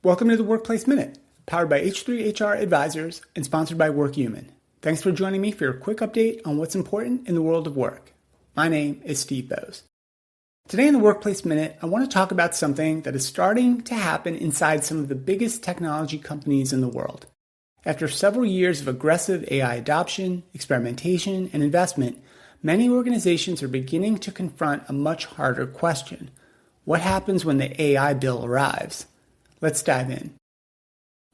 Welcome to the Workplace Minute, powered by H3HR Advisors and sponsored by Workhuman. Thanks for joining me for a quick update on what's important in the world of work. My name is Steve Boese. Today in the Workplace Minute, I want to talk about something that is starting to happen inside some of the biggest technology companies in the world. After several years of aggressive AI adoption, experimentation, and investment, many organizations are beginning to confront a much harder question. What happens when the AI bill arrives? Let's dive in.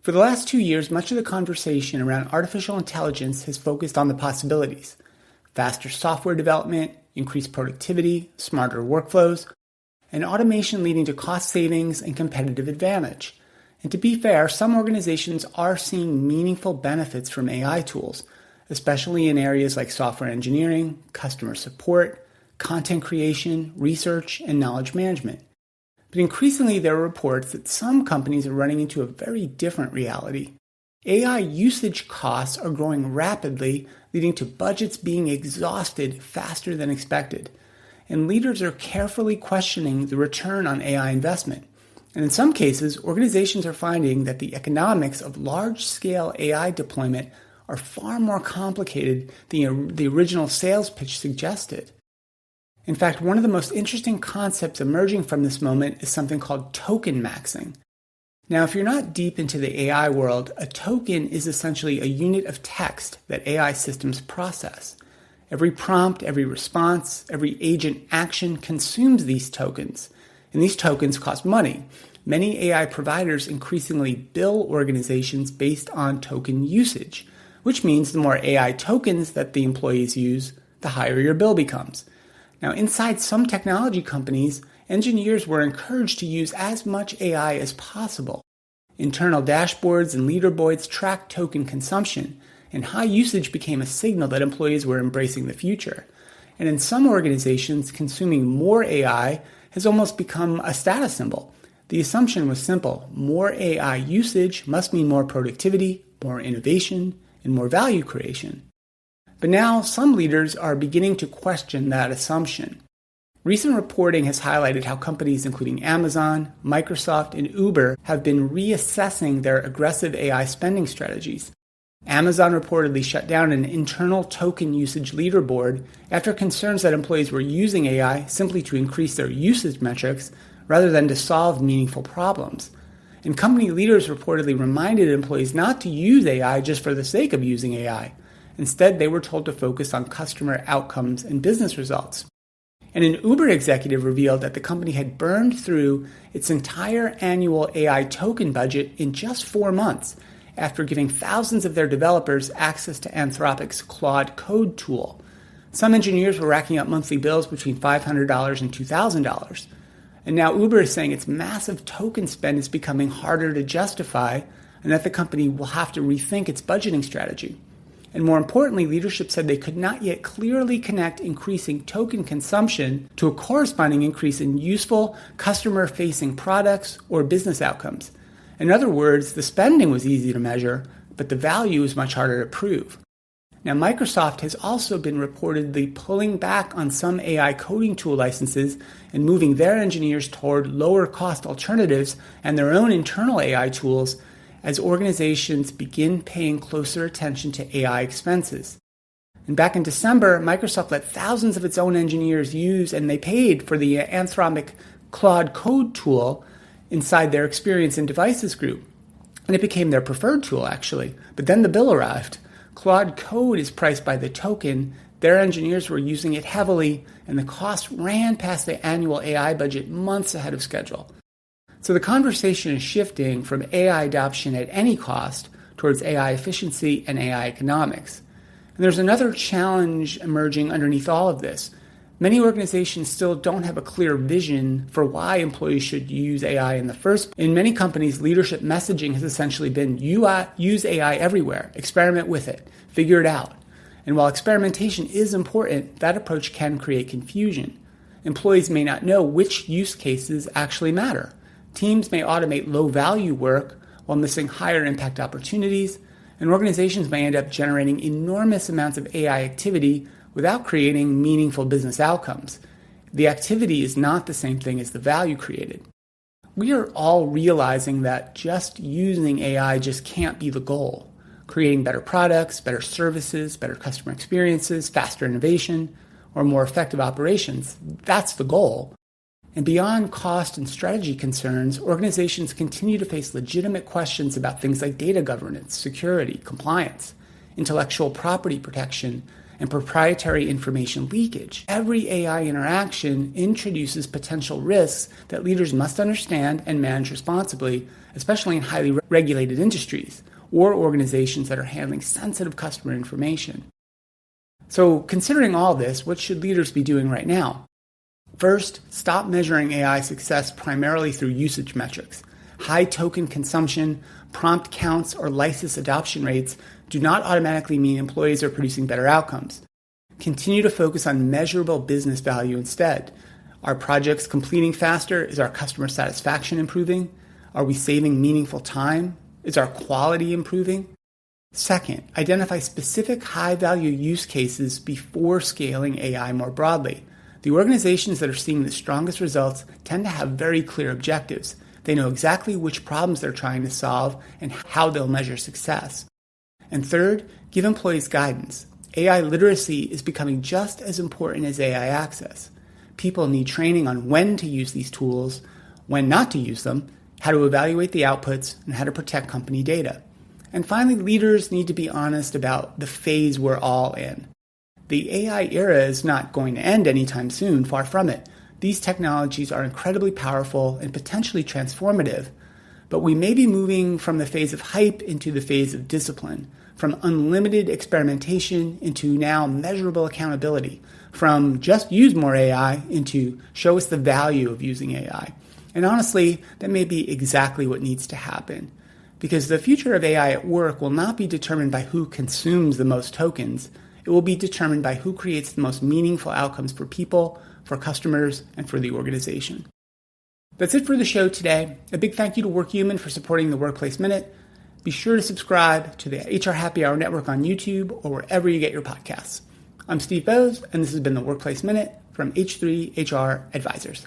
For the last 2 years, much of the conversation around artificial intelligence has focused on the possibilities. Faster software development, increased productivity, smarter workflows, and automation leading to cost savings and competitive advantage. And to be fair, some organizations are seeing meaningful benefits from AI tools, especially in areas like software engineering, customer support, content creation, research, and knowledge management. But increasingly, there are reports that some companies are running into a very different reality. AI usage costs are growing rapidly, leading to budgets being exhausted faster than expected. And leaders are carefully questioning the return on AI investment. And in some cases, organizations are finding that the economics of large-scale AI deployment are far more complicated than the original sales pitch suggested. In fact, one of the most interesting concepts emerging from this moment is something called tokenmaxxing. Now, if you're not deep into the AI world, a token is essentially a unit of text that AI systems process. Every prompt, every response, every agent action consumes these tokens, and these tokens cost money. Many AI providers increasingly bill organizations based on token usage, which means the more AI tokens that the employees use, the higher your bill becomes. Now, inside some technology companies, engineers were encouraged to use as much AI as possible. Internal dashboards and leaderboards tracked token consumption, and high usage became a signal that employees were embracing the future. And in some organizations, consuming more AI has almost become a status symbol. The assumption was simple: more AI usage must mean more productivity, more innovation, and more value creation. But now some leaders are beginning to question that assumption. Recent reporting has highlighted how companies including Amazon, Microsoft, and Uber have been reassessing their aggressive AI spending strategies. Amazon reportedly shut down an internal token usage leaderboard after concerns that employees were using AI simply to increase their usage metrics rather than to solve meaningful problems. And company leaders reportedly reminded employees not to use AI just for the sake of using AI. Instead, they were told to focus on customer outcomes and business results. And an Uber executive revealed that the company had burned through its entire annual AI token budget in just 4 months after giving thousands of their developers access to Anthropic's Claude Code tool. Some engineers were racking up monthly bills between $500 and $2,000. And now Uber is saying its massive token spend is becoming harder to justify and that the company will have to rethink its budgeting strategy. And more importantly, leadership said they could not yet clearly connect increasing token consumption to a corresponding increase in useful customer-facing products or business outcomes. In other words, the spending was easy to measure, but the value is much harder to prove. Now, Microsoft has also been reportedly pulling back on some AI coding tool licenses and moving their engineers toward lower-cost alternatives and their own internal AI tools as organizations begin paying closer attention to AI expenses. And back in December, Microsoft let thousands of its own engineers use, and they paid for the Anthropic Claude Code tool inside their Experience and Devices group. And it became their preferred tool, actually. But then the bill arrived. Claude Code is priced by the token. Their engineers were using it heavily, and the cost ran past the annual AI budget months ahead of schedule. So the conversation is shifting from AI adoption at any cost towards AI efficiency and AI economics. And there's another challenge emerging underneath all of this. Many organizations still don't have a clear vision for why employees should use AI in the first place. In many companies, leadership messaging has essentially been use AI everywhere, experiment with it, figure it out. And while experimentation is important, that approach can create confusion. Employees may not know which use cases actually matter. Teams may automate low-value work while missing higher impact opportunities, and organizations may end up generating enormous amounts of AI activity without creating meaningful business outcomes. The activity is not the same thing as the value created. We are all realizing that just using AI just can't be the goal. Creating better products, better services, better customer experiences, faster innovation, or more effective operations, that's the goal. And beyond cost and strategy concerns, organizations continue to face legitimate questions about things like data governance, security, compliance, intellectual property protection, and proprietary information leakage. Every AI interaction introduces potential risks that leaders must understand and manage responsibly, especially in highly regulated industries or organizations that are handling sensitive customer information. So, considering all this, what should leaders be doing right now? First, stop measuring AI success primarily through usage metrics. High token consumption, prompt counts, or license adoption rates do not automatically mean employees are producing better outcomes. Continue to focus on measurable business value instead. Are projects completing faster? Is our customer satisfaction improving? Are we saving meaningful time? Is our quality improving? Second, identify specific high-value use cases before scaling AI more broadly. The organizations that are seeing the strongest results tend to have very clear objectives. They know exactly which problems they're trying to solve and how they'll measure success. And third, give employees guidance. AI literacy is becoming just as important as AI access. People need training on when to use these tools, when not to use them, how to evaluate the outputs, and how to protect company data. And finally, leaders need to be honest about the phase we're all in. The AI era is not going to end anytime soon, far from it. These technologies are incredibly powerful and potentially transformative, but we may be moving from the phase of hype into the phase of discipline, from unlimited experimentation into now measurable accountability, from just use more AI into show us the value of using AI. And honestly, that may be exactly what needs to happen, because the future of AI at work will not be determined by who consumes the most tokens. It will be determined by who creates the most meaningful outcomes for people, for customers, and for the organization. That's it for the show today. A big thank you to Workhuman for supporting the Workplace Minute. Be sure to subscribe to the HR Happy Hour Network on YouTube or wherever you get your podcasts. I'm Steve Boese, and this has been the Workplace Minute from H3 HR Advisors.